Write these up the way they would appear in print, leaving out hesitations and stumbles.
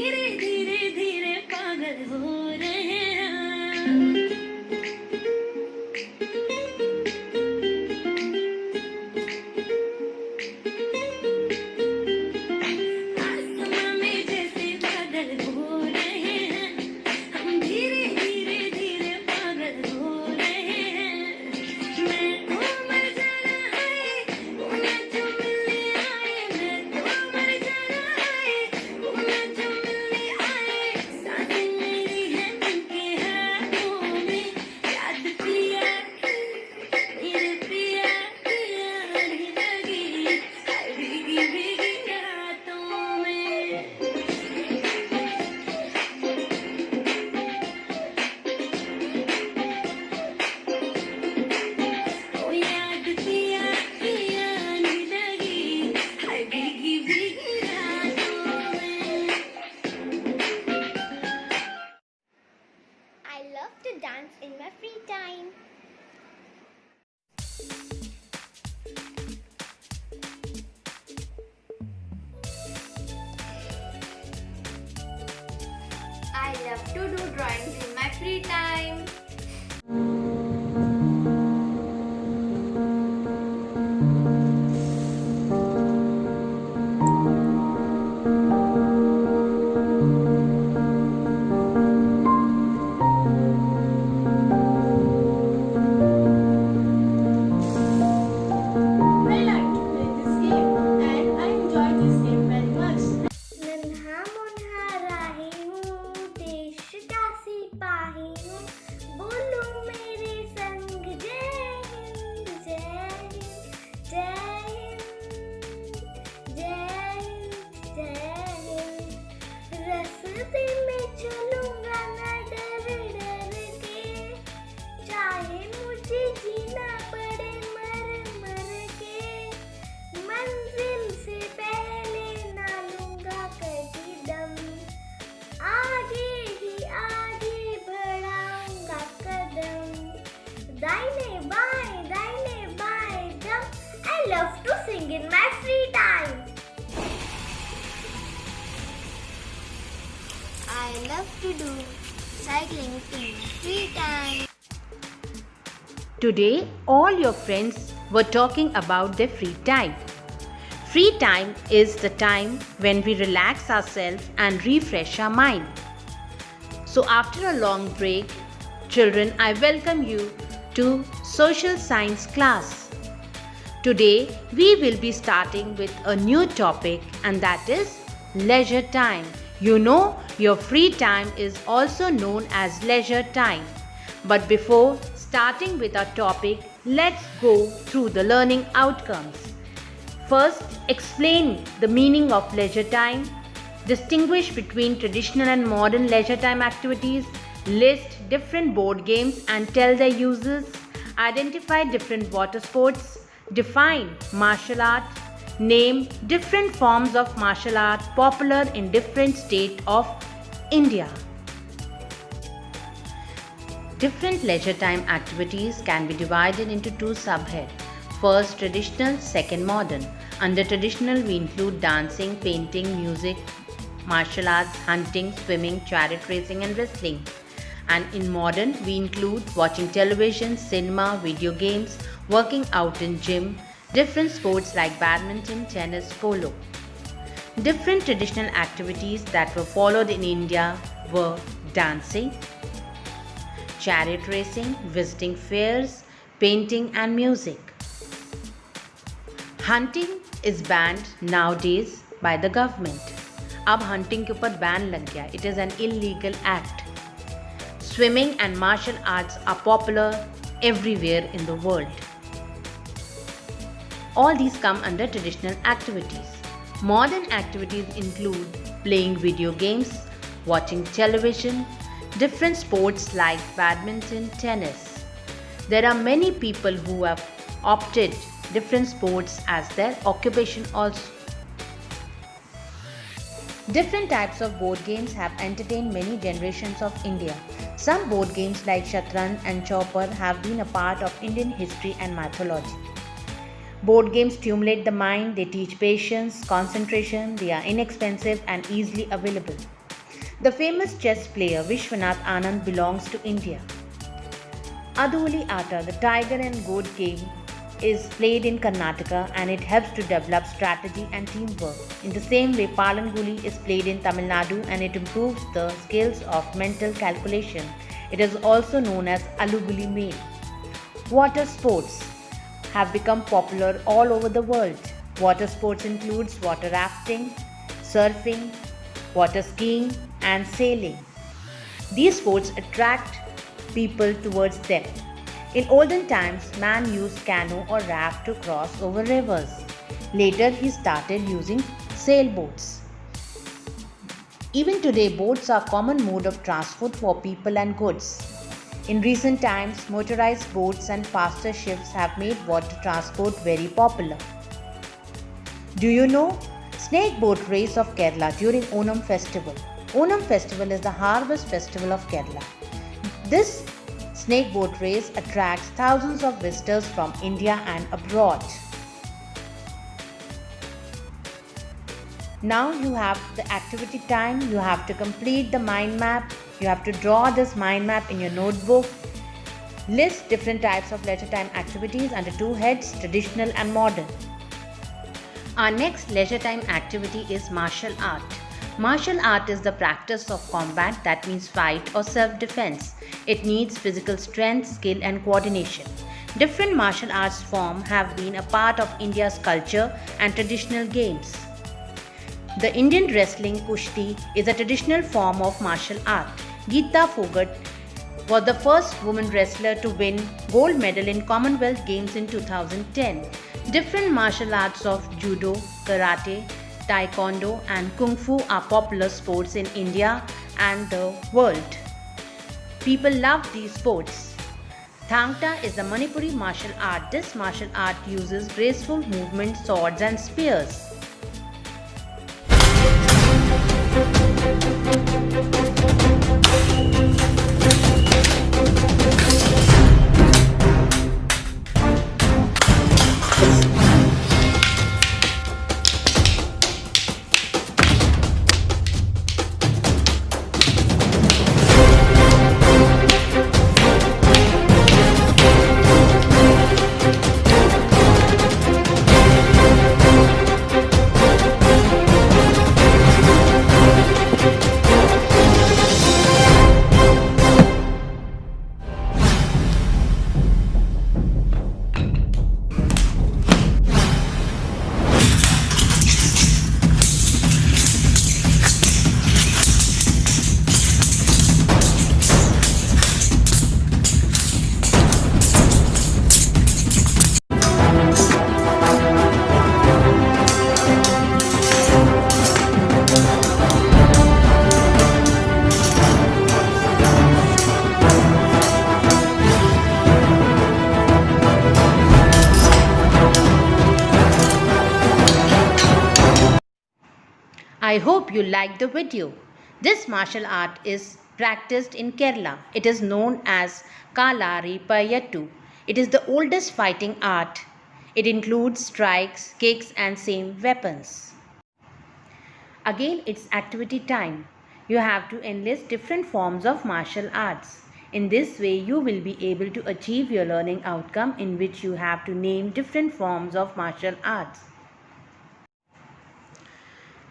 धीरे धीरे धीरे पागल हो रहे हैं। आसमां में जैसे बादल हो रहे हैं, हम धीरे धीरे धीरे पागल हो रहे हैं। मैं तो मर जाना है, उन्हें जो मिलने आए। मैं तो मर जाना है, उन्हें जो मिलने आए। सांसें मेरी हैं उनके हाथों में, याद पिया मेरे पिया की आने लगी, हाय भीगी भीगी रातों में। ओ याद पिया की आने लगी, हाय भीगी भीगी रातों में। I love to dance in my free time. I love to do drawings in my free time. I like to play this game and I enjoy this game very much. नन्हा मुन्हा राही हूँ, देश का सिपाही हूँ, बोलो मेरे संग जय हिंद जय हिंद जय हिंद जय हिंद जय हिंद। रास्ते में चलूंगा ना डर डर के, चाहे मुझे जीना पड़े मर मर के। मंजिल से पहले ना लूंगा कभी दम, आगे ही आगे बढ़ाऊंगा कदम। दाहिने बाएं दम। I love to sing in my free time. I love to do cycling in my free time. Today, all your friends were talking about their free time. Free time is the time when we relax ourselves and refresh our mind. So, after a long break, children, I welcome you to social science class. Today, we will be starting with a new topic, and that is leisure time. You know, your free time is also known as leisure time. But before starting with our topic, let's go through the learning outcomes. First, explain the meaning of leisure time. Distinguish between traditional and modern leisure time activities. List different board games and tell their uses. Identify different water sports. Define martial art. Name different forms of martial art popular in different states of India. Different leisure time activities can be divided into two subheads. First, traditional, second, modern. Under traditional, we include dancing, painting, music, martial arts, hunting, swimming, chariot racing, and wrestling. And in modern, we include watching television, cinema, video games, working out in gym, different sports like badminton, tennis, polo. Different traditional activities that were followed in India were dancing, chariot racing, visiting fairs, painting and music. Hunting is banned nowadays by the government. अब hunting के ऊपर ban लग गया. It is an illegal act. Swimming and martial arts are popular everywhere in the world. All these come under traditional activities. Modern activities include playing video games, watching television, different sports like badminton, tennis. There are many people who have opted different sports as their occupation also. Different types of board games have entertained many generations of India. Some board games like Shatranj and Chopper have been a part of Indian history and mythology. Board games stimulate the mind, they teach patience, concentration, they are inexpensive and easily available. The famous chess player Vishwanath Anand belongs to India. Aduli Ata, the tiger and goat game, is played in Karnataka and it helps to develop strategy and teamwork. In the same way, Palanguli is played in Tamil Nadu and it improves the skills of mental calculation. It is also known as Aluguli Main. Water sports have become popular all over the world. Water sports includes water rafting, surfing, water skiing and sailing. These sports attract people towards them. In olden times, man used canoe or raft to cross over rivers. Later, he started using sailboats. Even today, boats are common mode of transport for people and goods. In recent times, motorized boats and faster ships have made water transport very popular. Do you know? Snake boat race of Kerala during Onam festival. Onam festival is the harvest festival of Kerala. This snake boat race attracts thousands of visitors from India and abroad. Now you have the activity time. You have to complete the mind map. You have to draw this mind map in your notebook. List different types of leisure time activities under two heads, traditional and modern. Our next leisure time activity is martial art. Martial art is the practice of combat, that means fight or self-defense. It needs physical strength, skill and coordination. Different martial arts forms have been a part of India's culture and traditional games. The Indian wrestling Kushti is a traditional form of martial art. Geeta Fogart was the first woman wrestler to win gold medal in Commonwealth Games in 2010. Different martial arts of judo, karate, taekwondo and kung fu are popular sports in India and the world. People love these sports. Thang Ta is a Manipuri martial art. This martial art uses graceful movement, swords and spears. I hope you liked the video. This martial art is practiced in Kerala. It is known as Kalari Payattu. It is the oldest fighting art. It includes strikes, kicks and same weapons. Again, it's activity time. You have to enlist different forms of martial arts. In this way, you will be able to achieve your learning outcome in which you have to name different forms of martial arts.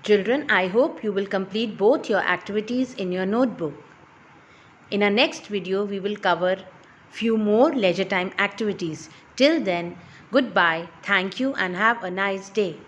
Children, I hope you will complete both your activities in your notebook. In our next video, we will cover few more leisure time activities. Till then, goodbye, thank you and have a nice day.